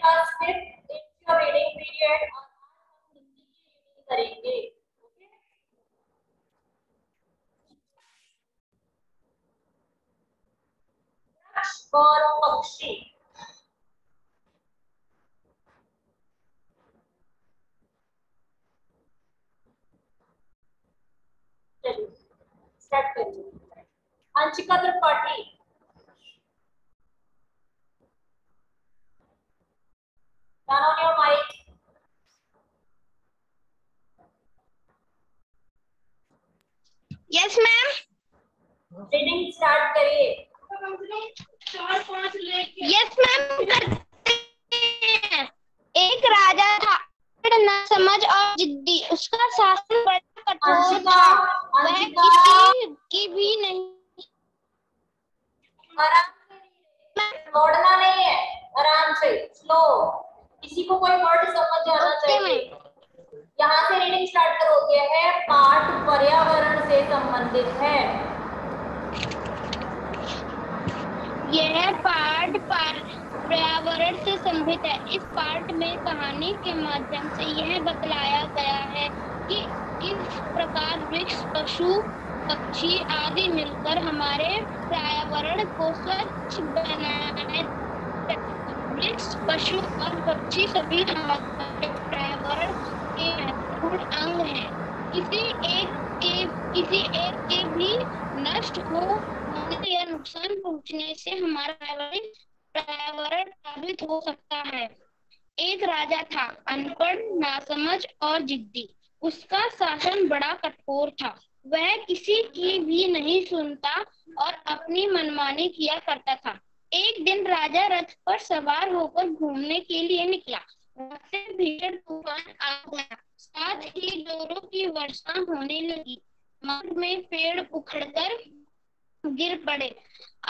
Reading period करेंगे। और पक्षी स्टार्ट करिए। Anshika Tripathi, turn on your mic। Yes ma'am. Reading start करिए। यस मैम करते हैं। एक राजा था, ना समझ और जिद्दी। उसका शासन बड़ा कठोर था। वह किसी की भी नहीं। आराम से, दौड़ना नहीं है, आराम से, स्लो। किसी को कोई वर्ड समझ आना चाहिए। यहाँ से रीडिंग स्टार्ट करोगे। है पाठ पर्यावरण से संबंधित है। यह पाठ पर्यावरण से संबंधित है। इस पाठ में कहानी के माध्यम से यह बतलाया गया है कि किस प्रकार वृक्ष, पशु, पक्षी आदि मिलकर हमारे पर्यावरण को स्वच्छ बनाए। वृक्ष, पशु और पक्षी सभी हमारे पर्यावरण के महत्वपूर्ण अंग हैं। किसी एक के भी नष्ट होने या नुकसान पहुंचने से हमारा पर्यावरण प्रभावित हो सकता है। एक राजा था, अनपढ़, नासमझ और जिद्दी। उसका शासन बड़ा कठोर था। वह किसी की भी नहीं सुनता और अपनी मनमानी किया करता था। एक दिन राजा रथ पर सवार होकर घूमने के लिए निकला। रास्ते में भीषण तूफान आ गया, साथ ही जोरों की वर्षा होने लगी। मार्ग में पेड़ उखड़कर गिर पड़े।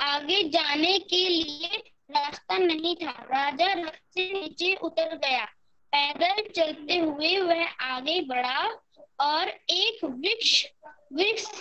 आगे जाने के लिए रास्ता नहीं था। राजा रथ से नीचे उतर गया। पैदल चलते हुए वह आगे बढ़ा और एक वृक्ष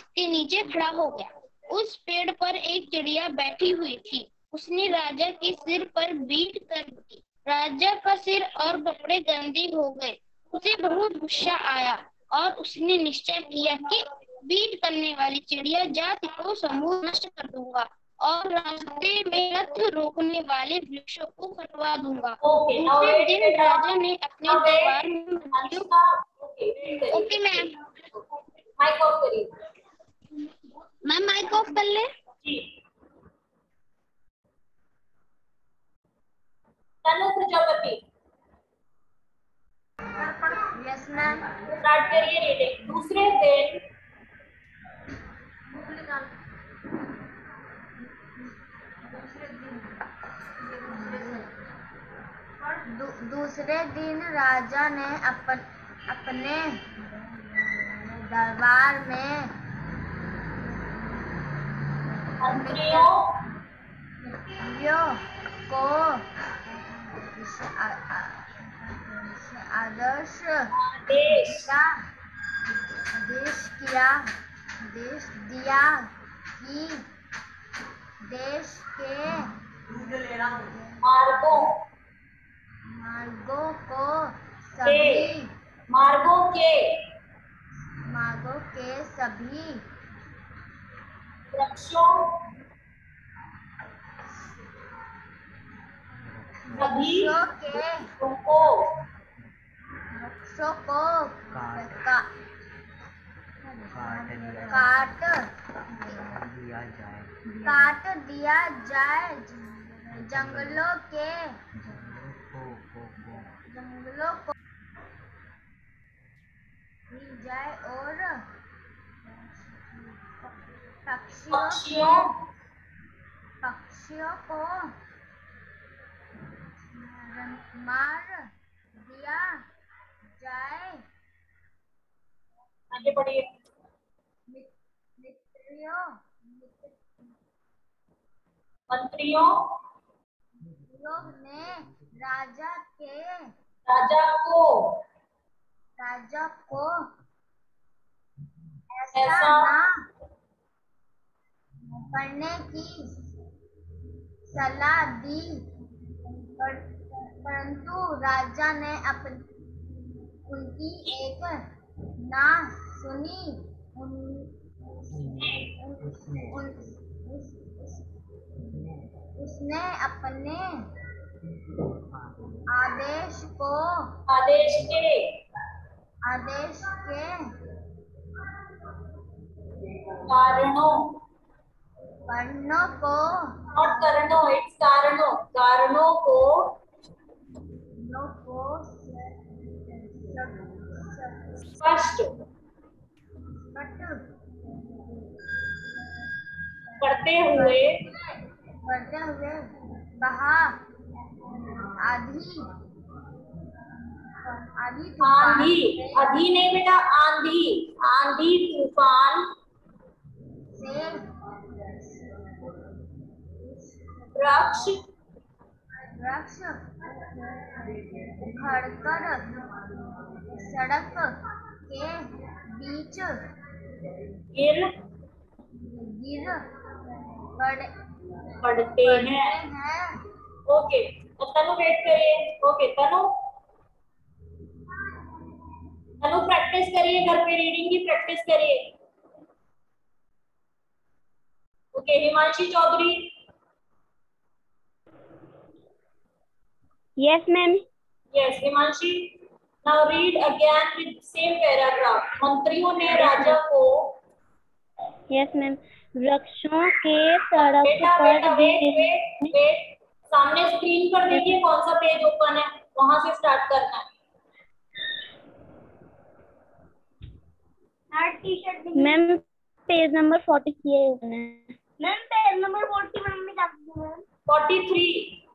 के नीचे खड़ा हो गया। उस पेड़ पर एक चिड़िया बैठी हुई थी। उसने राजा के सिर पर बीट कर दी। राजा का सिर और कपड़े गंदे हो गए। उसे बहुत गुस्सा आया और उसने निश्चय किया कि बीट करने वाली चिड़िया जाति को समूह नष्ट कर दूंगा और रास्ते में रथ रोकने वाले वृक्षों को कटवा दूंगा। दूसरे दिन राजा ने अपने दरबार में ओके मैम। माइक ऑफ करिए। मैम माइक ऑफ कर ले। तनु प्रजापति, यस मैम। स्टार्ट करिए रीडिंग। दूसरे दिन राजा ने अपने दरबार में मंत्रियों को आदेश दिया कि देश के मार्गों के सभी वृक्षों को काट दिया जाए। जंगलों को दी जाए और पक्षियों को मार दिया जाए। आगे बढ़िए। मंत्रियों ने राजा को ऐसा ना करने की सलाह दी। परंतु राजा ने उनकी एक ना सुनी। उसने अपने आदेश के कारणों को नॉट कारणों, इट्स कारणों को स्पष्ट करते हुए कहा। आंधी नहीं बेटा, आंधी तूफान से वृक्ष उखड़कर सड़क के बीच गिर पड़ते हैं। ओके, तो तनु वेट करिए। ओके तनु प्रैक्टिस करिए, घर पे रीडिंग की प्रैक्टिस करिए। Okay Himanshi Chaudhary. Yes ma'am. Yes Himanshi, now read again with same paragraph. मंत्रियों ने राजा को यस मैम। वृक्षों के सड़क बेटा पर वेट, सामने स्क्रीन पर देखिए कौन सा पेज ओपन है, वहां से स्टार्ट करना है। मैम पेज नंबर 43 है। मैम पेज नंबर 40 मम्मी डाल दी मैम। 43,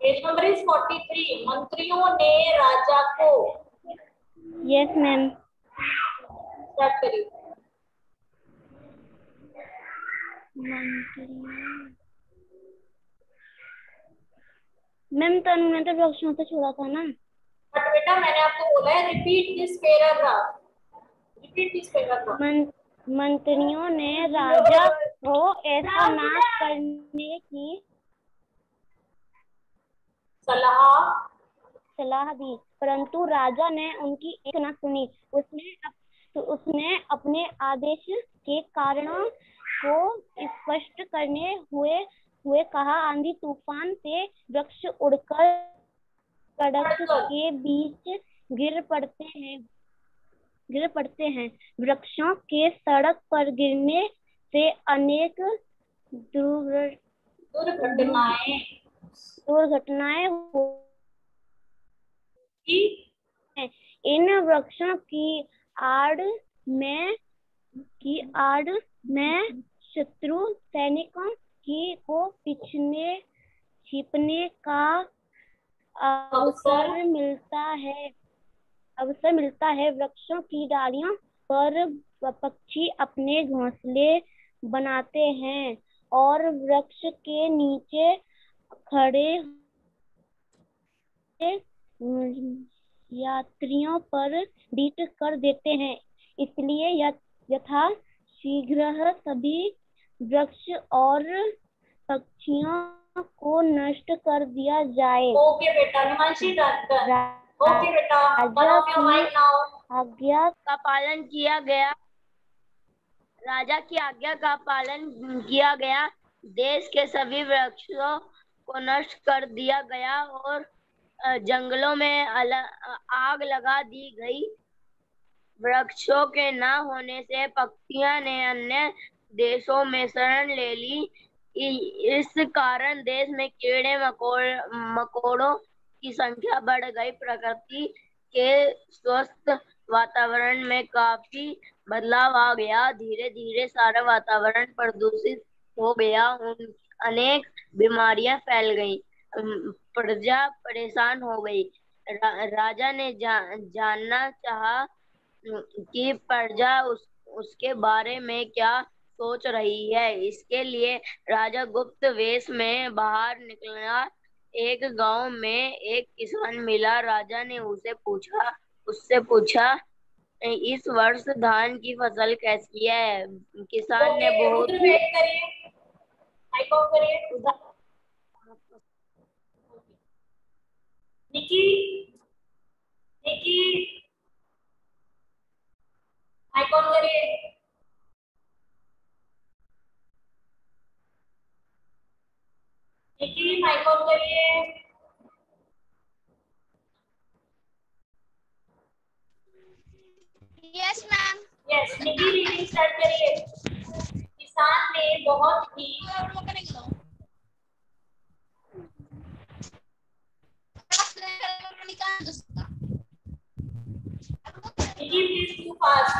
page number is 43। मंत्रियों ने राजा को। Yes ma'am. स्टार्ट करिए। मैम तनु ने तो वृक्षों से छोड़ा था ना। बट बेटा मैंने आपको बोला है रिपीट दिस पैराग्राफ। मंत्रियों ने राजा को ऐसा ना करने की सलाह दी, परंतु राजा ने उनकी एक न सुनी। उसने अपने आदेश के कारणों को स्पष्ट करने हुए कहा। आंधी तूफान से वृक्ष उड़कर सड़क के बीच गिर पड़ते हैं। वृक्षों के सड़क पर गिरने से अनेक दुर्घटनाएं होती हैं। इन वृक्षों की आड़ में शत्रु सैनिकों को छिपने का अवसर मिलता है। वृक्षों की डालियों पर पक्षी अपने घोंसले बनाते हैं और वृक्ष के नीचे खड़े यात्रियों पर डीट कर देते हैं। इसलिए यथा शीघ्र सभी वृक्ष और पक्षियों को नष्ट कर दिया जाए। ओके बेटा हिमांशी ओके बेटा आज्ञा का पालन किया गया। राजा की आज्ञा का पालन किया गया। देश के सभी वृक्षों को नष्ट कर दिया गया और जंगलों में आग लगा दी गई। वृक्षों के न होने से पक्षियों ने अन्य देशों में शरण ले ली। इस कारण देश में कीड़े मकोड़ों की संख्या बढ़ गई। प्रकृति के स्वस्थ वातावरण में काफी बदलाव आ गया। धीरे धीरे सारा वातावरण प्रदूषित हो गया। अनेक बीमारियां फैल गई। प्रजा परेशान हो गई। राजा ने जानना चाहा कि प्रजा उसके बारे में क्या सोच रही है। इसके लिए राजा गुप्त वेश में बाहर निकला। एक गांव में एक किसान मिला। राजा ने उससे पूछा इस वर्ष धान की फसल कैसी है। किसान ने बहुत वेट करिए, माइक ऑफ करिए। निकी, निकी माइक ऑन करिए। निकी माइक ऑन करिए। Yes ma'am. Yes, Nikki reading start करिए। किसान ने बहुत ही Nikki please too fast.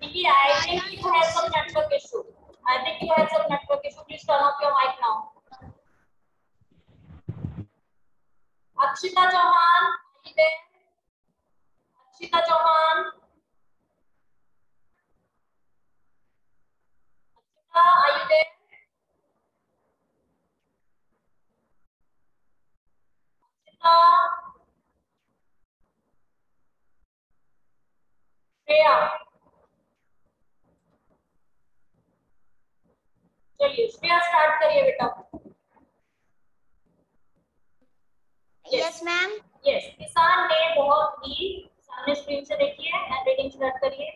Nikki, I think you have some network issue. I think you have some network issue. Please turn off your mic now. Akshita Chauhan, are you there? Akshita Chauhan. Akshita, are you there? Akshita. Shreya. चलिए Shreya start करिए बेटा। Yes ma'am. Yes, किसान ने बहुत ही, सामने screen से देखिए and reading start करिए।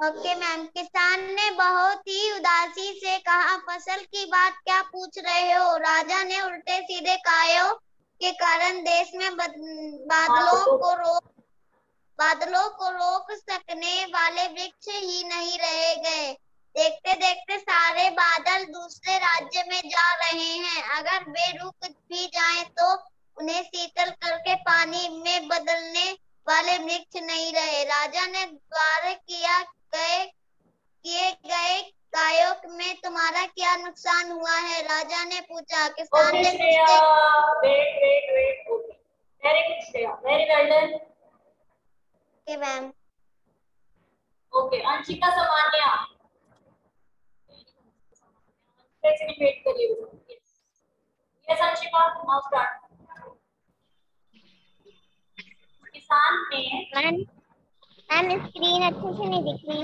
Okay ma'am. किसान ने बहुत ही उदासी से कहा, फसल की बात क्या पूछ रहे हो? राजा ने उल्टे सीधे कायों के कारण देश में बादलों को रोक सकने वाले वृक्ष ही नहीं रह गए। देखते देखते सारे बादल दूसरे राज्य में जा रहे हैं। अगर वे रुक भी जाएं तो उन्हें शीतल करके पानी में बदलने वाले वृक्ष नहीं रहे। राजा ने द्वार किए गए गायों में तुम्हारा क्या नुकसान हुआ है? राजा ने पूछा। किसान ने Shreya, wait. Okay, very good Shreya, very well done. Okay ma'am. Okay, Anshika Samanya, wait करिए। Yes Anshika, now start. किसान ने, मैम स्क्रीन अच्छे से नहीं दिख रही।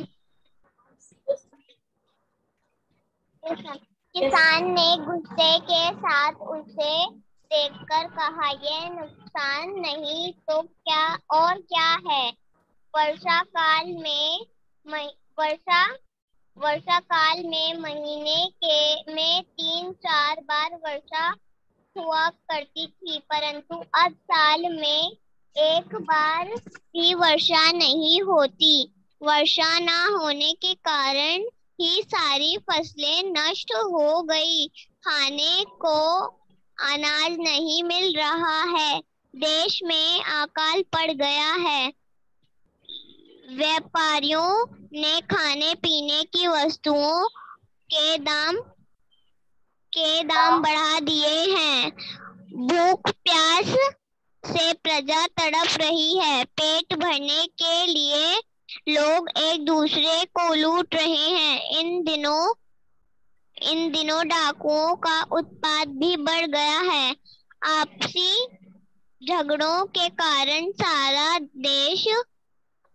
किसान ने गुस्से के साथ उसे देखकर कहा, यह नुकसान नहीं तो क्या और क्या है? वर्षा काल में महीने में 3-4 बार वर्षा हुआ करती थी, परंतु अब साल में एक बार भी वर्षा नहीं होती। वर्षा न होने के कारण ही सारी फसलें नष्ट हो गई। खाने को अनाज नहीं मिल रहा है। देश में अकाल पड़ गया है। व्यापारियों ने खाने पीने की वस्तुओं के दाम बढ़ा दिए हैं। भूख प्यास से प्रजा तड़प रही है। पेट भरने के लिए लोग एक दूसरे को लूट रहे हैं। इन दिनों डाकुओं का उत्पात भी बढ़ गया है। आपसी झगड़ों के कारण सारा देश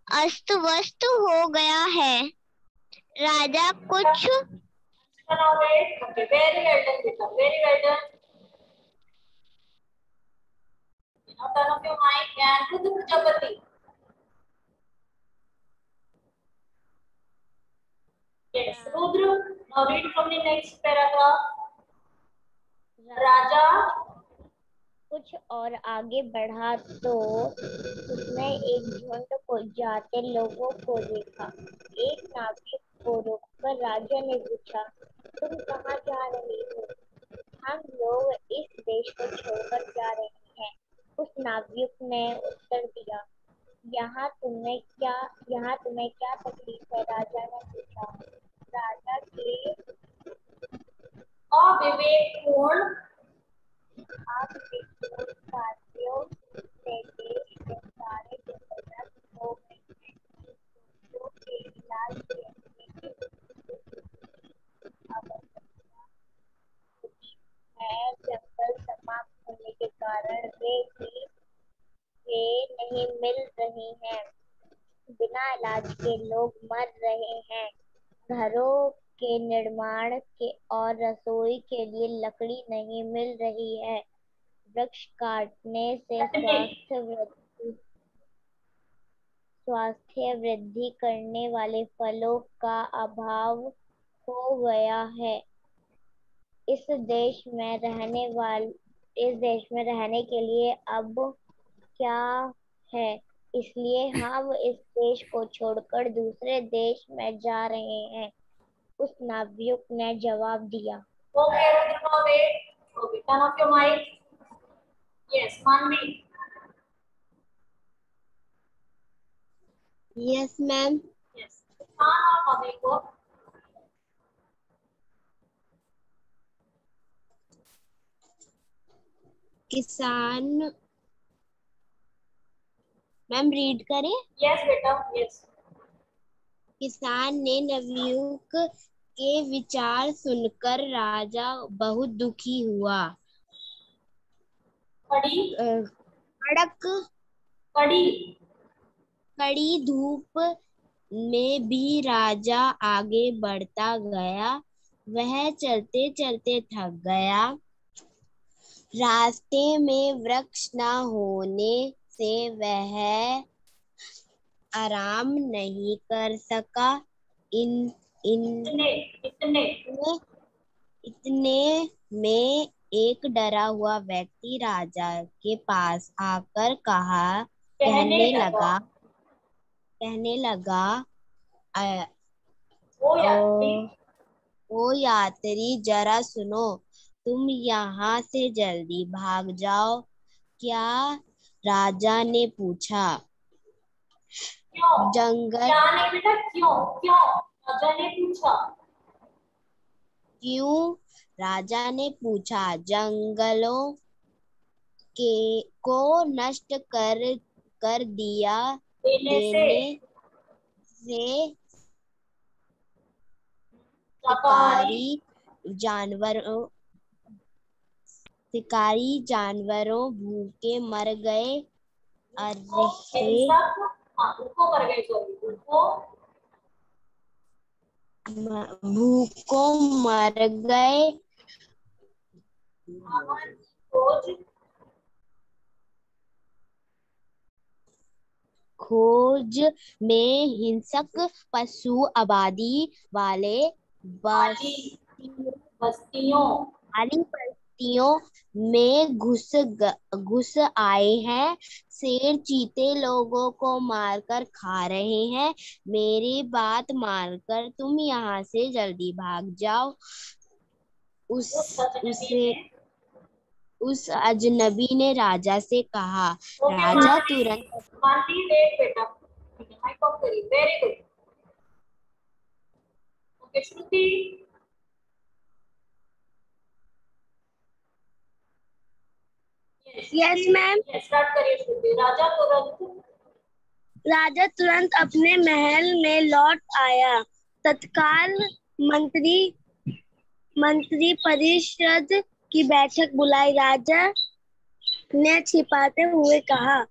अस्त व्यस्त हो गया है। राजा कुछ वेरी वेल डन बेटा, very well done. Now turn off your mic and Rudra Prajapati. Yes, Rudra. Now read from the next paragraph. राजा कुछ और आगे बढ़ा तो उसने एक झुंड को जाते लोगों को देखा। एक नाविक को रोककर राजा ने पूछा, तुम कहाँ जा रहे हो? हम लोग इस देश को छोड़कर जा रहे हैं। उस नाविक ने उत्तर दिया, यहाँ तुम्हें क्या तकलीफ है? राजा ने पूछा। राजा के अविवेकपूर्ण कार्यों से देश के सारे जंगल हो गए हैं। लोगों के इलाज के लिए आवश्यकता कुछ है। जंगल समाप्त होने के कारण वे नहीं मिल रहे हैं। बिना इलाज के लोग मर रहे हैं। घरों के निर्माण के और रसोई के लिए लकड़ी नहीं मिल रही है। वृक्ष काटने से स्वास्थ्य वृद्धि करने वाले फलों का अभाव हो गया है। इस देश में रहने के लिए अब क्या है, इसलिए हम इस देश को छोड़कर दूसरे देश में जा रहे हैं, उस नाविक ने जवाब दिया। Okay, Rudra, wait. Okay, turn off your mic. Yes, Manvi. Yes, ma'am. Yes. Turn off देखो. किसान, मैम रीड करें? Yes, बेटा. Yes. किसान ने नवयुवक के विचार सुनकर राजा बहुत दुखी हुआ। कड़ी धूप में भी राजा आगे बढ़ता गया। वह चलते चलते थक गया। रास्ते में वृक्ष न होने से वह आराम नहीं कर सका। इतने में एक डरा हुआ व्यक्ति राजा के पास आकर कहने लगा, ओ यात्री, जरा सुनो, तुम यहाँ से जल्दी भाग जाओ। क्या? राजा ने पूछा। क्यों? जंगल। क्या नहीं बेटा, क्यों? राजा ने पूछा। क्यों? राजा ने पूछा। जंगलों को नष्ट कर दिया देने से शिकारी जानवरों भूखे मर गए। भूखों मर गए। खोज में हिंसक पशु आबादी वाले बस्तियों में घुस आए हैं। शेर चीते लोगों को मारकर खा रहे हैं। मेरी बात मानकर तुम यहाँ से जल्दी भाग जाओ। उस अजनबी ने राजा से कहा। राजा तुरंत very good. Okay Shruti. Yes ma'am. Start करिए श्रुति। राजा तुरंत अपने महल में लौट आया। तत्काल मंत्री परिषद की बैठक बुलाई। राजा ने छिपाते हुए कहा,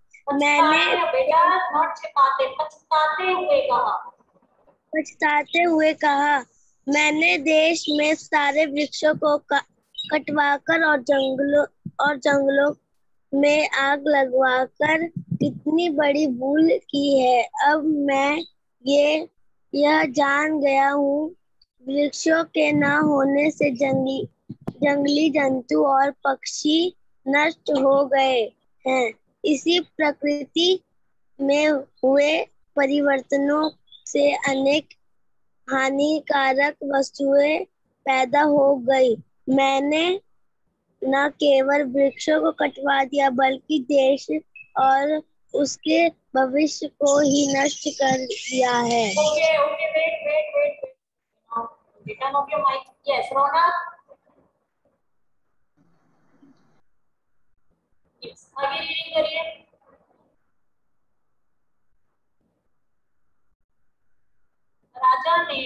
मैंने देश में सारे वृक्षों को कटवाकर और जंगलों में आग लगवाकर कितनी बड़ी भूल की है। अब मैं यह जान गया हूँ, वृक्षों के न होने से जंगली जंतु और पक्षी नष्ट हो गए हैं। इसी प्रकृति में हुए परिवर्तनों से अनेक हानिकारक वस्तुएं पैदा हो गई। मैंने न केवल वृक्षों को कटवा दिया, बल्कि देश और उसके भविष्य को ही नष्ट कर दिया है। Okay, wait. Turn off your mic. Yes, Rona. Yes, आगे रीडिंग करिए। राजा ने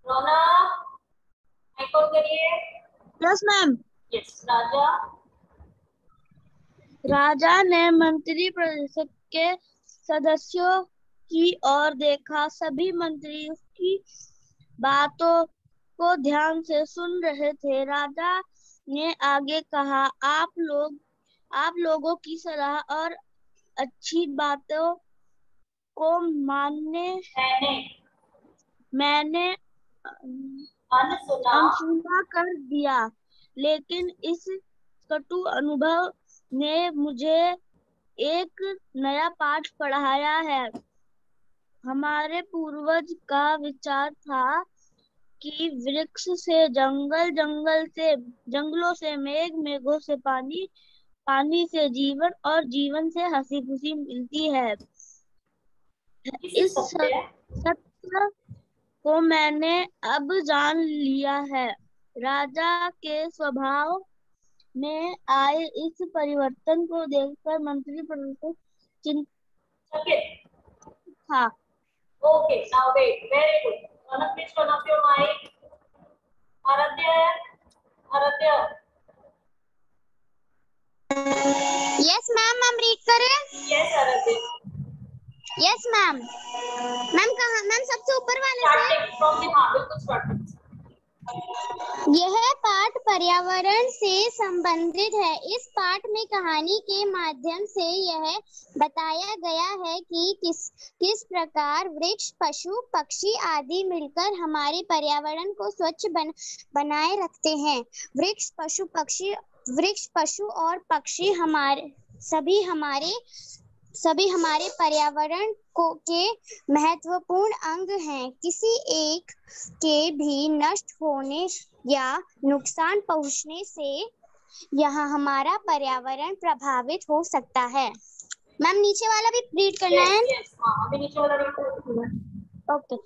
रोना माइक ऑन करिए। Yes ma'am. यस राजा ने मंत्री परिषद के की ओर देखा। सभी मंत्री उसकी बातों को ध्यान से सुन रहे थे। राजा ने आगे कहा, आप लोगों की सलाह और अच्छी बातों को मैंने अनसुना कर दिया, लेकिन इस कटु अनुभव ने मुझे एक नया पाठ पढ़ाया है। हमारे पूर्वज का विचार था कि वृक्ष से जंगल, जंगलों से मेघ, मेघों से पानी, पानी से जीवन और जीवन से हंसी खुशी मिलती है। इस सत्य को मैंने अब जान लिया है। राजा के स्वभाव में आए इस परिवर्तन को देखकर मंत्री परंतु चिंतित था। Okay, now wait. Very good. Please turn off your mic. Aradhya. Aradhya. Yes, ma'am. हम रीड करें? Yes, Aradhya. Yes, ma'am. Ma'am कहाँ? मैम सबसे ऊपर वाले से? Starting from the हाँ बिल्कुल starting. यह पाठ पर्यावरण से संबंधित है। इस पाठ में कहानी के माध्यम से यह बताया गया है कि किस प्रकार वृक्ष, पशु, पक्षी आदि मिलकर हमारे पर्यावरण को स्वच्छ बनाए रखते हैं। वृक्ष, पशु और पक्षी सभी हमारे पर्यावरण के महत्वपूर्ण अंग हैं। किसी एक के भी नष्ट होने या नुकसान पहुंचने से यहाँ हमारा पर्यावरण प्रभावित हो सकता है। मैम नीचे वाला भी रीड करना है? अभी नीचे वाला रीड करो। ओके।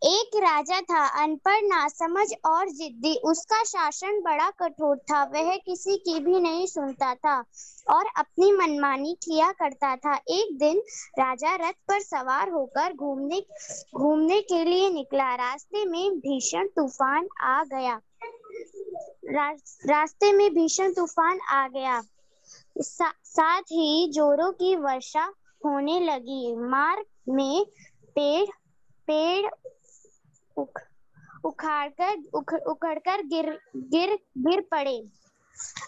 एक राजा था, अनपढ़, नासमझ और जिद्दी। उसका शासन बड़ा कठोर था। वह किसी की भी नहीं सुनता था और अपनी मनमानी किया करता था। एक दिन राजा रथ पर सवार होकर घूमने के लिए निकला। रास्ते में भीषण तूफान आ गया। साथ ही जोरों की वर्षा होने लगी। मार्ग में पेड़ उखड़कर गिर पड़े।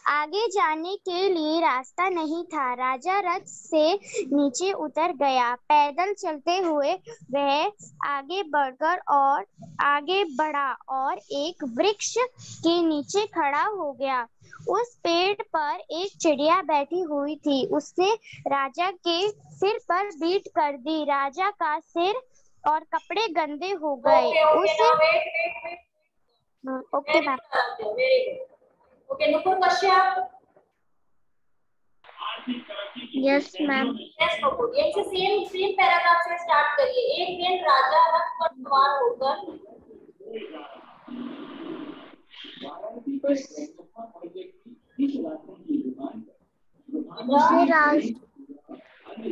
आगे जाने के लिए रास्ता नहीं था। राजा रथ से नीचे उतर गया। पैदल चलते हुए वह आगे बढ़ा और एक वृक्ष के नीचे खड़ा हो गया। उस पेड़ पर एक चिड़िया बैठी हुई थी। उसने राजा के सिर पर बीट कर दी। राजा का सिर और कपड़े गंदे हो गए। Okay ma'am. Okay Nupur Kashyap. Yes ma'am. Yes Nupur, यहीं से सेम पैराग्राफ से स्टार्ट करिए। एक दिन राजा रथ पर सवार होकर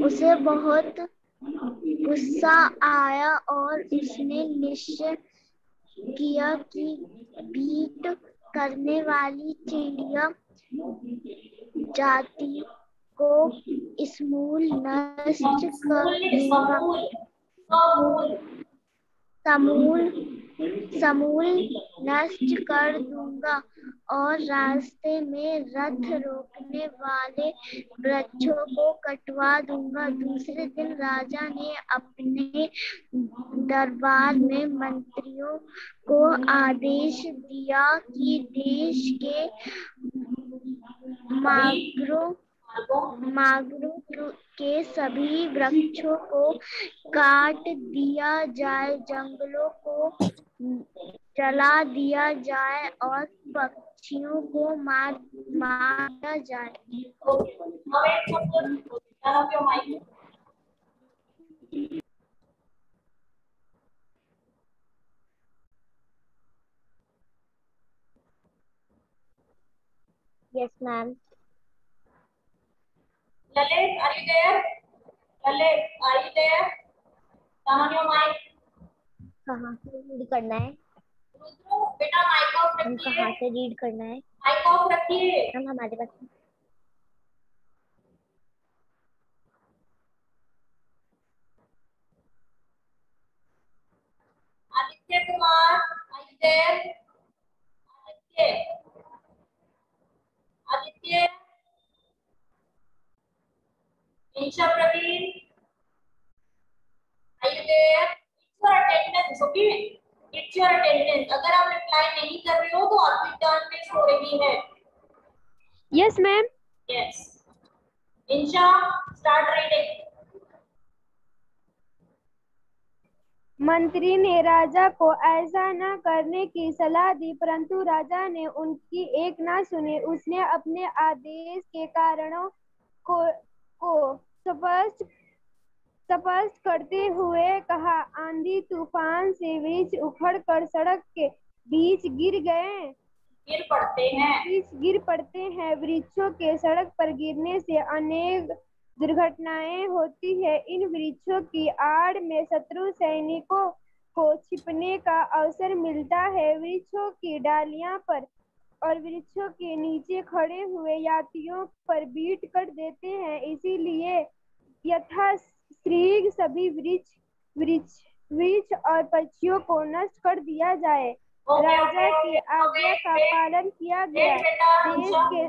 उसे बहुत गुस्सा आया और उसने निश्चय किया कि बीट करने वाली चिड़िया जाति को समूल नष्ट कर दूंगा और रास्ते में रथ रोकने वाले वृक्षों को कटवा दूंगा। दूसरे दिन राजा ने अपने दरबार में मंत्रियों को आदेश दिया कि देश के मार्गों के सभी वृक्षों को काट दिया जाए, जंगलों को जला दिया जाए और पक्षियों को मारा जाए। Yes, ma'am. Lalit, are you there? Lalit, are you there? Turn on your mic. कहाँ से रीड करना है? रुद्रो, बेटा माइक ऑफ हम रखिए। कहाँ से रीड करना है? माइक ऑफ रखिए। हम हमारे पास Aditya Kumar, are you there? Aditya, Insha Praveen, are you there? It's your attendance, okay? It's your attendance. अगर आप रिप्लाई नहीं कर रहे हो तो आपकी टर्न मिस हो रही है. Yes, ma'am. Yes. इंशा, start reading. मंत्री ने राजा को ऐसा न करने की सलाह दी, परंतु राजा ने उनकी एक न सुनी। उसने अपने आदेश के कारणों को स्पष्ट करते हुए कहा, आंधी तूफान से वृक्ष उखड़कर सड़क के बीच गिर पड़ते हैं। वृक्षों के सड़क पर गिरने से अनेक दुर्घटनाएं होती है। इन वृक्षों की आड़ में शत्रु सैनिकों को छिपने का अवसर मिलता है। वृक्षों की डालियों पर और वृक्षों के नीचे खड़े हुए यात्रियों पर बीट कर देते हैं। इसीलिए यथाशीघ्र सभी वृक्ष और पक्षियों को नष्ट कर दिया जाए। राजा की आज्ञा का पालन किया गया। देश के